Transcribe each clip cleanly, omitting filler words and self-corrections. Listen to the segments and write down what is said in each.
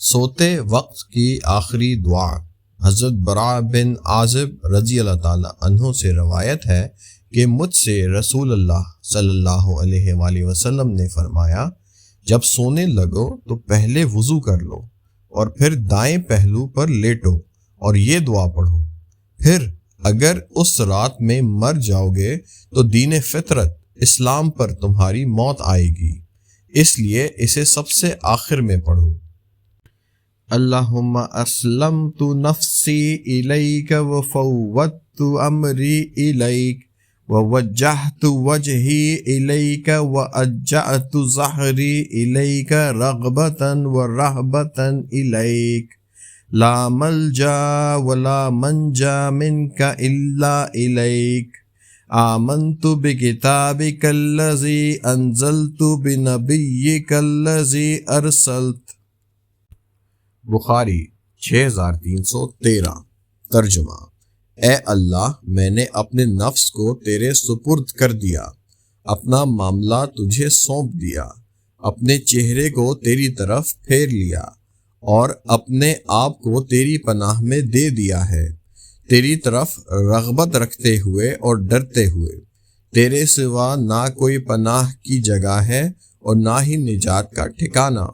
سوتے وقت کی آخری دعا۔ حضرت براء بن عازب رضی اللہ تعالی عنہ سے روایت ہے کہ مجھ سے رسول اللہ صلی اللہ علیہ وآلہ وسلم نے فرمایا، جب سونے لگو تو پہلے وضو کر لو اور پھر دائیں پہلو پر لیٹو اور یہ دعا پڑھو۔ پھر اگر اس رات میں مر جاؤ گے تو دین فطرت اسلام پر تمہاری موت آئے گی، اس لیے اسے سب سے آخر میں پڑھو۔ اللہم اسلمت نفسی الیک وفوضت امری الیک ووجہت وجہی الیک واجعت ظہری الیک رغبتا ورہبتا الیک لا ملجا ولا منجا منک الا الیک آمنت بکتابک الذی انزلت بنبیک الذی ارسلت۔ بخاری 6313۔ ترجمہ: اے اللہ، میں نے اپنے نفس کو تیرے سپرد کر دیا، اپنا معاملہ تجھے سونپ دیا، اپنے چہرے کو تیری طرف پھیر لیا اور اپنے آپ کو تیری پناہ میں دے دیا ہے، تیری طرف رغبت رکھتے ہوئے اور ڈرتے ہوئے۔ تیرے سوا نہ کوئی پناہ کی جگہ ہے اور نہ ہی نجات کا ٹھکانہ۔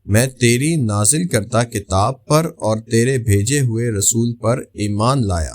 میں تیری نازل کرتا کتاب پر اور تیرے بھیجے ہوئے رسول پر ایمان لایا۔